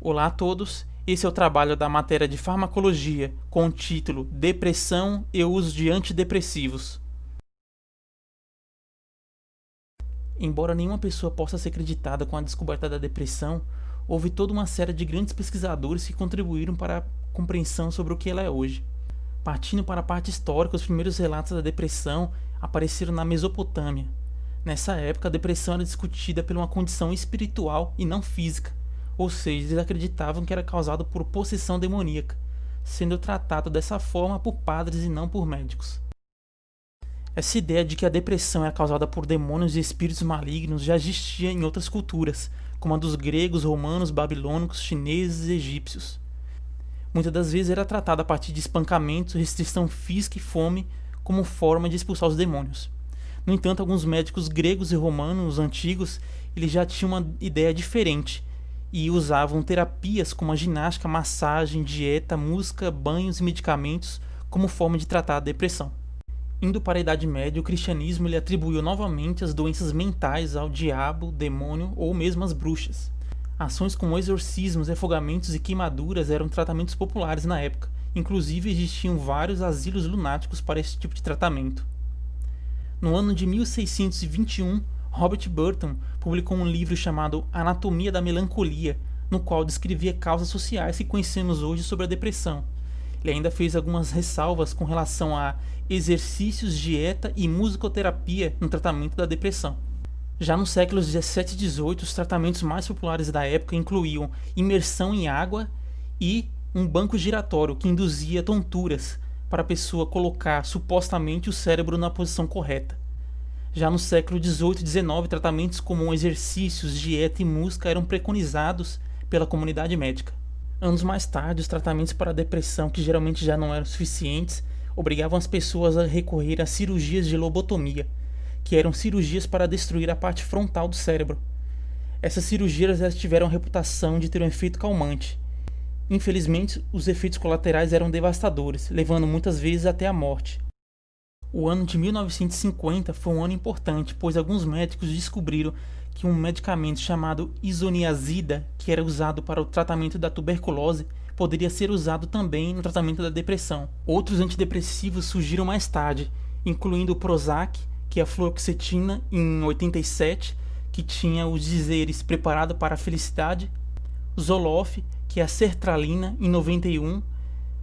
Olá a todos, esse é o trabalho da matéria de farmacologia com o título Depressão e uso de antidepressivos. Embora nenhuma pessoa possa ser creditada com a descoberta da depressão, houve toda uma série de grandes pesquisadores que contribuíram para a compreensão sobre o que ela é hoje. Partindo para a parte histórica, os primeiros relatos da depressão apareceram na Mesopotâmia. Nessa época, a depressão era discutida por uma condição espiritual e não física, ou seja, eles acreditavam que era causado por possessão demoníaca, sendo tratado dessa forma por padres e não por médicos. Essa ideia de que a depressão é causada por demônios e espíritos malignos já existia em outras culturas, como a dos gregos, romanos, babilônicos, chineses e egípcios. Muitas das vezes era tratada a partir de espancamentos, restrição física e fome como forma de expulsar os demônios. No entanto, alguns médicos gregos e romanos antigos eles já tinham uma ideia diferente e usavam terapias como a ginástica, massagem, dieta, música, banhos e medicamentos como forma de tratar a depressão. Indo para a Idade Média, o cristianismo ele atribuiu novamente as doenças mentais ao diabo, demônio ou mesmo às bruxas. Ações como exorcismos, refogamentos e queimaduras eram tratamentos populares na época. Inclusive existiam vários asilos lunáticos para esse tipo de tratamento. No ano de 1621, Robert Burton publicou um livro chamado Anatomia da Melancolia, no qual descrevia causas sociais que conhecemos hoje sobre a depressão. Ele ainda fez algumas ressalvas com relação a exercícios, dieta e musicoterapia no tratamento da depressão. Já nos séculos 17 e 18, os tratamentos mais populares da época incluíam imersão em água e um banco giratório que induzia tonturas para a pessoa colocar supostamente o cérebro na posição correta. Já no século 18 e 19, tratamentos como exercícios, dieta e música eram preconizados pela comunidade médica. Anos mais tarde, os tratamentos para a depressão, que geralmente já não eram suficientes, obrigavam as pessoas a recorrer a cirurgias de lobotomia, que eram cirurgias para destruir a parte frontal do cérebro. Essas cirurgias tiveram a reputação de ter um efeito calmante. Infelizmente, os efeitos colaterais eram devastadores, levando muitas vezes até a morte. O ano de 1950 foi um ano importante, pois alguns médicos descobriram que um medicamento chamado isoniazida, que era usado para o tratamento da tuberculose, poderia ser usado também no tratamento da depressão. Outros antidepressivos surgiram mais tarde, incluindo o Prozac, que é a fluoxetina, em 87, que tinha os dizeres preparado para a felicidade, Zoloft, que é a sertralina, em 91,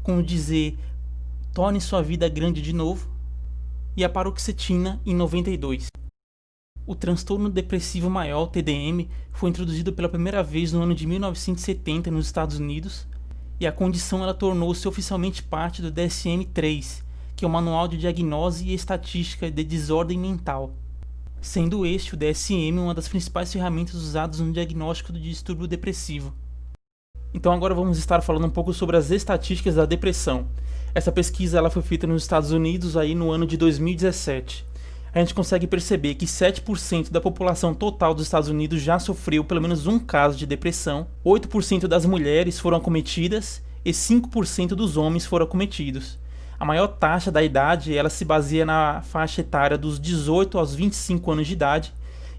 com o dizer torne sua vida grande de novo, e a paroxetina em 92. O transtorno depressivo maior, TDM, foi introduzido pela primeira vez no ano de 1970 nos Estados Unidos, e a condição ela tornou-se oficialmente parte do DSM-3, que é o Manual de Diagnose e Estatística de Desordem Mental, sendo este o DSM uma das principais ferramentas usadas no diagnóstico do distúrbio depressivo. Então agora vamos estar falando um pouco sobre as estatísticas da depressão. Essa pesquisa ela foi feita nos Estados Unidos aí no ano de 2017. A gente consegue perceber que 7% da população total dos Estados Unidos já sofreu pelo menos um caso de depressão, 8% das mulheres foram acometidas e 5% dos homens foram acometidos. A maior taxa da idade ela se baseia na faixa etária dos 18 aos 25 anos de idade,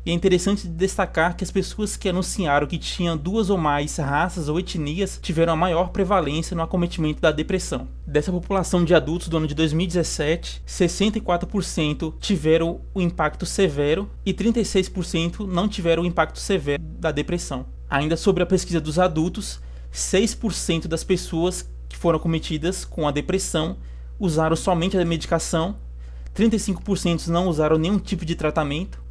e é interessante destacar que as pessoas que anunciaram que tinham duas ou mais raças ou etnias tiveram a maior prevalência no acometimento da depressão. Dessa população de adultos do ano de 2017, 64% tiveram o impacto severo e 36% não tiveram o impacto severo da depressão. Ainda sobre a pesquisa dos adultos, 6% das pessoas que foram acometidas com a depressão usaram somente a medicação, 35% não usaram nenhum tipo de tratamento,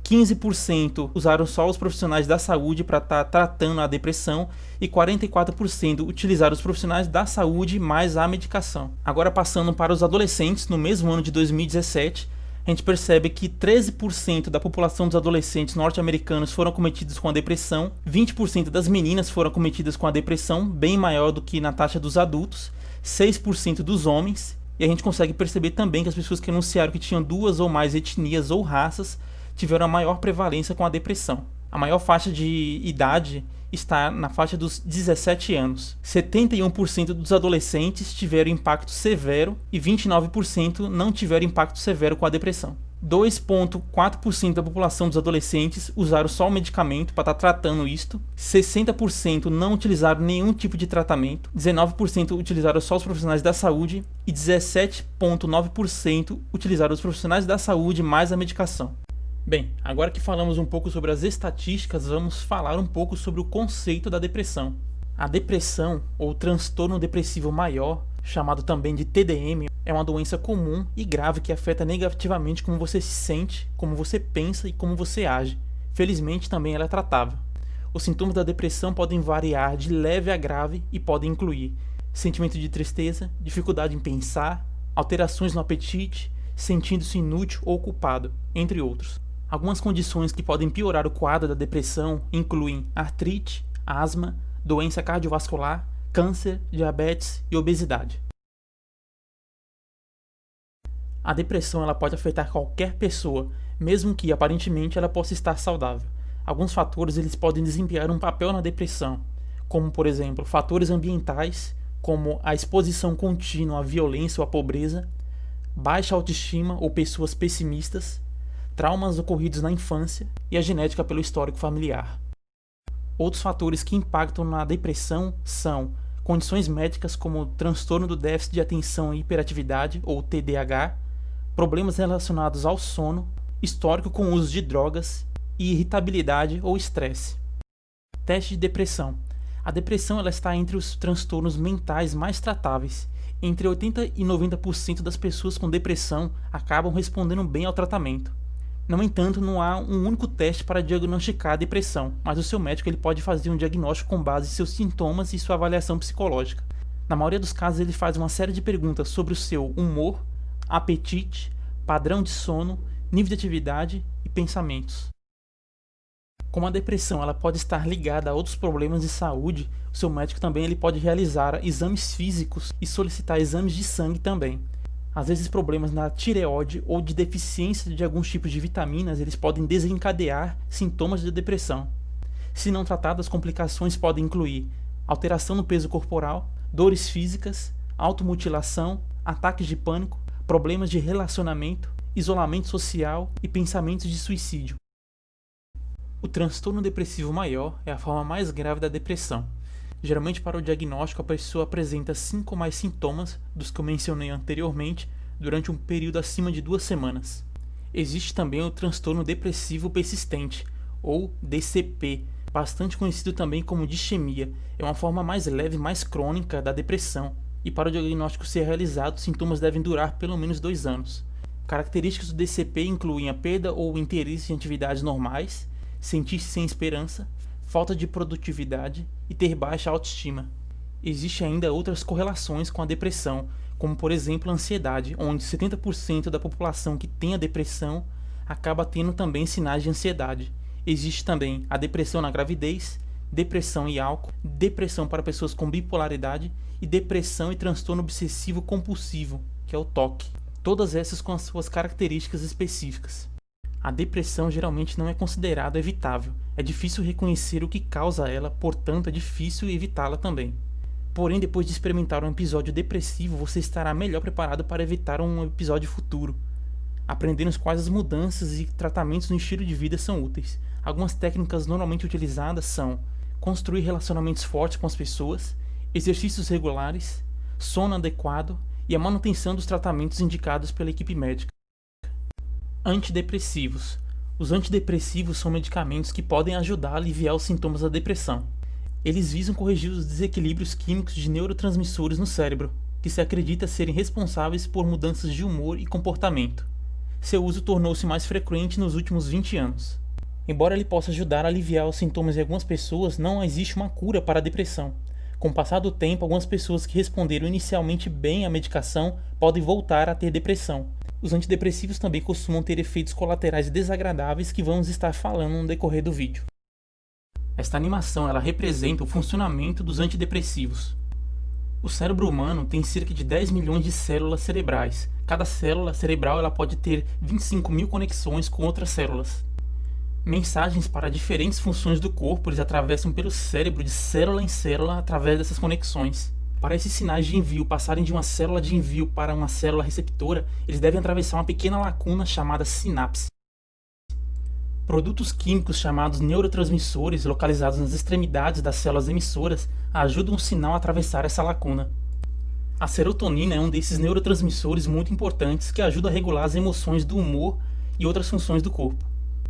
15% usaram só os profissionais da saúde para estar tratando a depressão e 44% utilizaram os profissionais da saúde mais a medicação. Agora passando para os adolescentes, no mesmo ano de 2017, a gente percebe que 13% da população dos adolescentes norte-americanos foram acometidos com a depressão, 20% das meninas foram acometidas com a depressão, bem maior do que na taxa dos adultos, 6% dos homens, e a gente consegue perceber também que as pessoas que anunciaram que tinham duas ou mais etnias ou raças tiveram a maior prevalência com a depressão. A maior faixa de idade está na faixa dos 17 anos. 71% dos adolescentes tiveram impacto severo e 29% não tiveram impacto severo com a depressão. 2,4% da população dos adolescentes usaram só o medicamento para estar tratando isto, 60% não utilizaram nenhum tipo de tratamento, 19% utilizaram só os profissionais da saúde e 17,9% utilizaram os profissionais da saúde mais a medicação. Bem, agora que falamos um pouco sobre as estatísticas, vamos falar um pouco sobre o conceito da depressão. A depressão, ou transtorno depressivo maior, chamado também de TDM, é uma doença comum e grave que afeta negativamente como você se sente, como você pensa e como você age. Felizmente também ela é tratável. Os sintomas da depressão podem variar de leve a grave e podem incluir sentimento de tristeza, dificuldade em pensar, alterações no apetite, sentindo-se inútil ou culpado, entre outros. Algumas condições que podem piorar o quadro da depressão incluem artrite, asma, doença cardiovascular, câncer, diabetes e obesidade. A depressão ela pode afetar qualquer pessoa, mesmo que aparentemente ela possa estar saudável. Alguns fatores eles podem desempenhar um papel na depressão, como por exemplo, fatores ambientais, como a exposição contínua à violência ou à pobreza, baixa autoestima ou pessoas pessimistas, traumas ocorridos na infância e a genética pelo histórico familiar. Outros fatores que impactam na depressão são condições médicas como transtorno do déficit de atenção e hiperatividade, ou TDAH, problemas relacionados ao sono, histórico com o uso de drogas e irritabilidade ou estresse. Teste de depressão. A depressão ela está entre os transtornos mentais mais tratáveis. Entre 80% e 90% das pessoas com depressão acabam respondendo bem ao tratamento. No entanto, não há um único teste para diagnosticar a depressão, mas o seu médico ele pode fazer um diagnóstico com base em seus sintomas e sua avaliação psicológica. Na maioria dos casos, ele faz uma série de perguntas sobre o seu humor, apetite, padrão de sono, nível de atividade e pensamentos. Como a depressão ela pode estar ligada a outros problemas de saúde, o seu médico também ele pode realizar exames físicos e solicitar exames de sangue também. Às vezes problemas na tireoide ou de deficiência de alguns tipos de vitaminas eles podem desencadear sintomas de depressão. Se não tratadas, complicações podem incluir alteração no peso corporal, dores físicas, automutilação, ataques de pânico, problemas de relacionamento, isolamento social e pensamentos de suicídio. O transtorno depressivo maior é a forma mais grave da depressão. Geralmente, para o diagnóstico, a pessoa apresenta 5 ou mais sintomas dos que eu mencionei anteriormente durante um período acima de 2 semanas. Existe também o transtorno depressivo persistente, ou DCP, bastante conhecido também como distemia. É uma forma mais leve e mais crônica da depressão, e para o diagnóstico ser realizado, os sintomas devem durar pelo menos 2 anos. Características do DCP incluem a perda ou interesse em atividades normais, sentir-se sem esperança, falta de produtividade e ter baixa autoestima. Existem ainda outras correlações com a depressão, como por exemplo a ansiedade, onde 70% da população que tem a depressão acaba tendo também sinais de ansiedade. Existe também a depressão na gravidez, depressão e álcool, depressão para pessoas com bipolaridade e depressão e transtorno obsessivo compulsivo, que é o TOC. Todas essas com as suas características específicas. A depressão geralmente não é considerada evitável. É difícil reconhecer o que causa ela, portanto é difícil evitá-la também. Porém, depois de experimentar um episódio depressivo, você estará melhor preparado para evitar um episódio futuro. Aprendendo quais as mudanças e tratamentos no estilo de vida são úteis. Algumas técnicas normalmente utilizadas são construir relacionamentos fortes com as pessoas, exercícios regulares, sono adequado e a manutenção dos tratamentos indicados pela equipe médica. Antidepressivos. Os antidepressivos são medicamentos que podem ajudar a aliviar os sintomas da depressão. Eles visam corrigir os desequilíbrios químicos de neurotransmissores no cérebro, que se acredita serem responsáveis por mudanças de humor e comportamento. Seu uso tornou-se mais frequente nos últimos 20 anos. Embora ele possa ajudar a aliviar os sintomas de algumas pessoas, não existe uma cura para a depressão. Com o passar do tempo, algumas pessoas que responderam inicialmente bem à medicação podem voltar a ter depressão. Os antidepressivos também costumam ter efeitos colaterais desagradáveis que vamos estar falando no decorrer do vídeo. Esta animação ela representa o funcionamento dos antidepressivos. O cérebro humano tem cerca de 10 milhões de células cerebrais. Cada célula cerebral ela pode ter 25 mil conexões com outras células. Mensagens para diferentes funções do corpo eles atravessam pelo cérebro de célula em célula através dessas conexões. Para esses sinais de envio passarem de uma célula de envio para uma célula receptora, eles devem atravessar uma pequena lacuna chamada sinapse. Produtos químicos chamados neurotransmissores, localizados nas extremidades das células emissoras, ajudam o sinal a atravessar essa lacuna. A serotonina é um desses neurotransmissores muito importantes que ajuda a regular as emoções do humor e outras funções do corpo.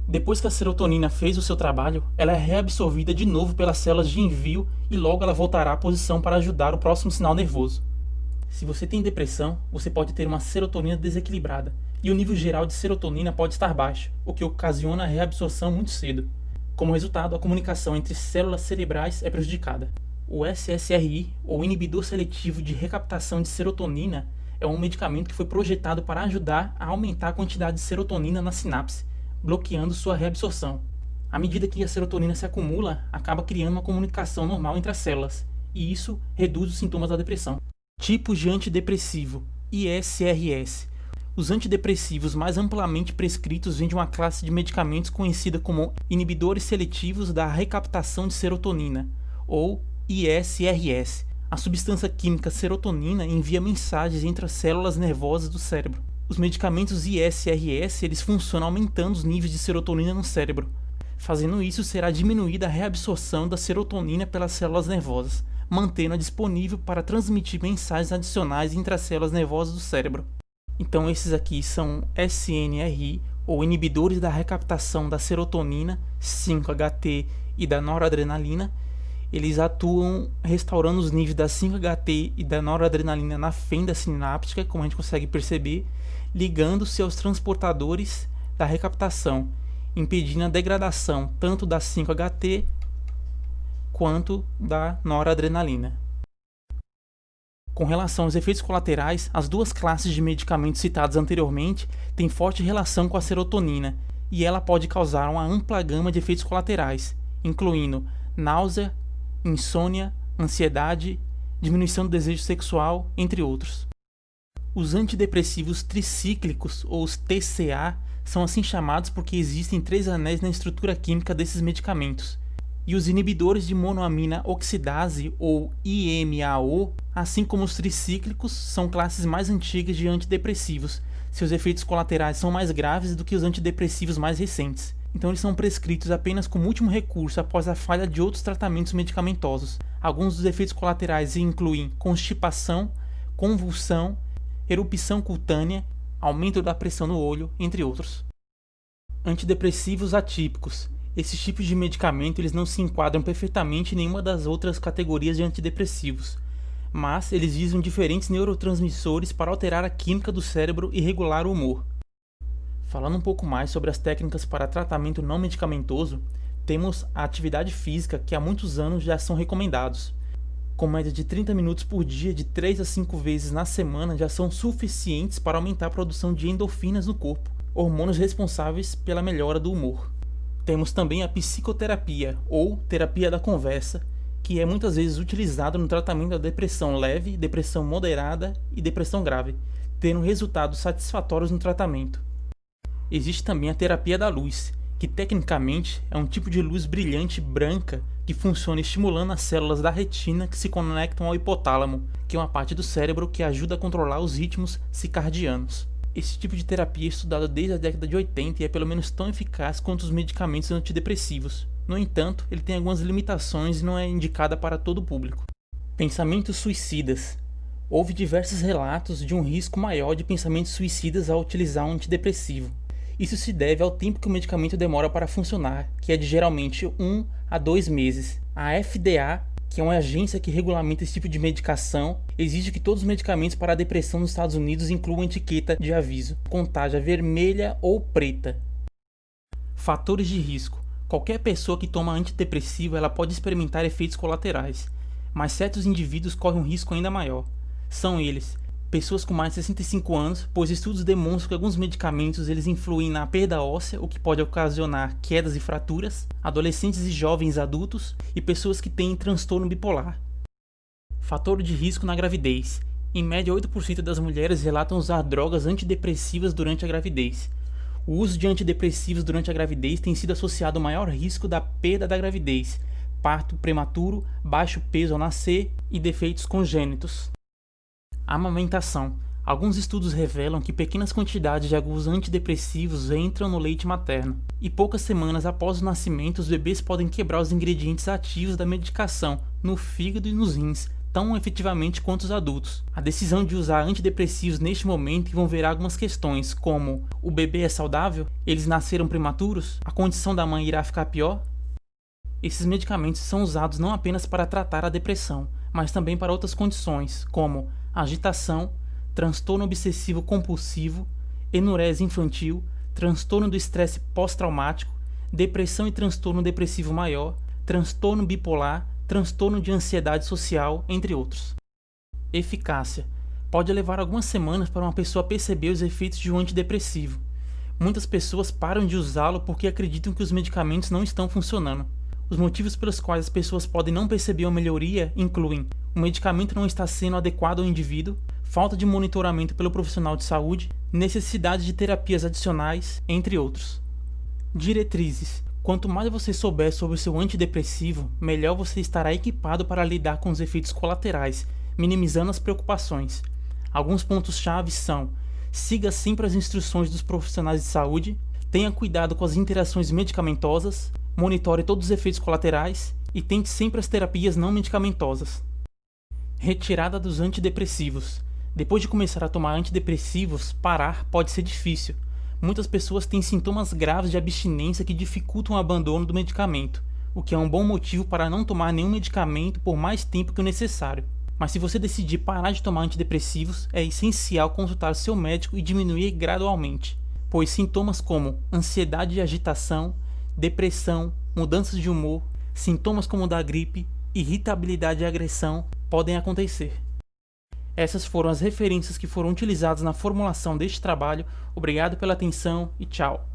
Depois que a serotonina fez o seu trabalho, ela é reabsorvida de novo pelas células de envio e logo ela voltará à posição para ajudar o próximo sinal nervoso. Se você tem depressão, você pode ter uma serotonina desequilibrada e o nível geral de serotonina pode estar baixo, o que ocasiona a reabsorção muito cedo. Como resultado, a comunicação entre células cerebrais é prejudicada. O SSRI, ou inibidor seletivo de recaptação de serotonina, é um medicamento que foi projetado para ajudar a aumentar a quantidade de serotonina na sinapse, bloqueando sua reabsorção. À medida que a serotonina se acumula, acaba criando uma comunicação normal entre as células, e isso reduz os sintomas da depressão. Tipos de antidepressivo, ISRS. Os antidepressivos mais amplamente prescritos vêm de uma classe de medicamentos conhecida como inibidores seletivos da recaptação de serotonina, ou ISRS. A substância química serotonina envia mensagens entre as células nervosas do cérebro. Os medicamentos ISRS eles funcionam aumentando os níveis de serotonina no cérebro. Fazendo isso, será diminuída a reabsorção da serotonina pelas células nervosas, mantendo-a disponível para transmitir mensagens adicionais entre as células nervosas do cérebro. Então esses aqui são SNRI, ou inibidores da recaptação da serotonina, 5-HT e da noradrenalina. Eles atuam restaurando os níveis da 5-HT e da noradrenalina na fenda sináptica, como a gente consegue perceber, ligando-se aos transportadores da recaptação, impedindo a degradação tanto da 5-HT quanto da noradrenalina. Com relação aos efeitos colaterais, as duas classes de medicamentos citadas anteriormente têm forte relação com a serotonina, e ela pode causar uma ampla gama de efeitos colaterais, incluindo náusea, insônia, ansiedade, diminuição do desejo sexual, entre outros. Os antidepressivos tricíclicos, ou os TCA, são assim chamados porque existem 3 anéis na estrutura química desses medicamentos. E os inibidores de monoamina oxidase, ou IMAO, assim como os tricíclicos, são classes mais antigas de antidepressivos. Seus efeitos colaterais são mais graves do que os antidepressivos mais recentes. Então eles são prescritos apenas como último recurso após a falha de outros tratamentos medicamentosos. Alguns dos efeitos colaterais incluem constipação, convulsão, erupção cutânea, aumento da pressão no olho, entre outros. Antidepressivos atípicos. Esses tipos de medicamento eles não se enquadram perfeitamente em nenhuma das outras categorias de antidepressivos, mas eles visam diferentes neurotransmissores para alterar a química do cérebro e regular o humor. Falando um pouco mais sobre as técnicas para tratamento não medicamentoso, temos a atividade física que há muitos anos já são recomendados. Com média de 30 minutos por dia, de 3 a 5 vezes na semana, já são suficientes para aumentar a produção de endorfinas no corpo, hormônios responsáveis pela melhora do humor. Temos também a psicoterapia, ou terapia da conversa, que é muitas vezes utilizada no tratamento da depressão leve, depressão moderada e depressão grave, tendo resultados satisfatórios no tratamento. Existe também a terapia da luz, que tecnicamente é um tipo de luz brilhante branca que funciona estimulando as células da retina que se conectam ao hipotálamo, que é uma parte do cérebro que ajuda a controlar os ritmos circadianos. Esse tipo de terapia é estudado desde a década de 80 e é pelo menos tão eficaz quanto os medicamentos antidepressivos. No entanto, ele tem algumas limitações e não é indicada para todo o público. Pensamentos suicidas. Houve diversos relatos de um risco maior de pensamentos suicidas ao utilizar um antidepressivo. Isso se deve ao tempo que o medicamento demora para funcionar, que é de geralmente 1 a 2 meses. A FDA, que é uma agência que regulamenta esse tipo de medicação, exige que todos os medicamentos para a depressão nos Estados Unidos incluam etiqueta de aviso, contagem vermelha ou preta. Fatores de risco. Qualquer pessoa que toma antidepressivo ela pode experimentar efeitos colaterais, mas certos indivíduos correm um risco ainda maior. São eles: pessoas com mais de 65 anos, pois estudos demonstram que alguns medicamentos eles influem na perda óssea, o que pode ocasionar quedas e fraturas, adolescentes e jovens adultos e pessoas que têm transtorno bipolar. Fator de risco na gravidez. Em média, 8% das mulheres relatam usar drogas antidepressivas durante a gravidez. O uso de antidepressivos durante a gravidez tem sido associado ao maior risco da perda da gravidez, parto prematuro, baixo peso ao nascer e defeitos congênitos. Amamentação. Alguns estudos revelam que pequenas quantidades de alguns antidepressivos entram no leite materno, e poucas semanas após o nascimento os bebês podem quebrar os ingredientes ativos da medicação no fígado e nos rins, tão efetivamente quanto os adultos. A decisão de usar antidepressivos neste momento envolverá algumas questões, como: o bebê é saudável? Eles nasceram prematuros? A condição da mãe irá ficar pior? Esses medicamentos são usados não apenas para tratar a depressão, mas também para outras condições, como agitação, transtorno obsessivo compulsivo, enurese infantil, transtorno do estresse pós-traumático, depressão e transtorno depressivo maior, transtorno bipolar, transtorno de ansiedade social, entre outros. Eficácia. Pode levar algumas semanas para uma pessoa perceber os efeitos de um antidepressivo. Muitas pessoas param de usá-lo porque acreditam que os medicamentos não estão funcionando. Os motivos pelos quais as pessoas podem não perceber uma melhoria incluem: o medicamento não está sendo adequado ao indivíduo, falta de monitoramento pelo profissional de saúde, necessidade de terapias adicionais, entre outros. Diretrizes. Quanto mais você souber sobre o seu antidepressivo, melhor você estará equipado para lidar com os efeitos colaterais, minimizando as preocupações. Alguns pontos-chave são: siga sempre as instruções dos profissionais de saúde, tenha cuidado com as interações medicamentosas, monitore todos os efeitos colaterais e tente sempre as terapias não medicamentosas. Retirada dos antidepressivos. Depois de começar a tomar antidepressivos, parar pode ser difícil. Muitas pessoas têm sintomas graves de abstinência que dificultam o abandono do medicamento, o que é um bom motivo para não tomar nenhum medicamento por mais tempo que o necessário. Mas se você decidir parar de tomar antidepressivos, é essencial consultar seu médico e diminuir gradualmente, pois sintomas como ansiedade e agitação, depressão, mudanças de humor, sintomas como o da gripe, irritabilidade e agressão podem acontecer. Essas foram as referências que foram utilizadas na formulação deste trabalho. Obrigado pela atenção e tchau!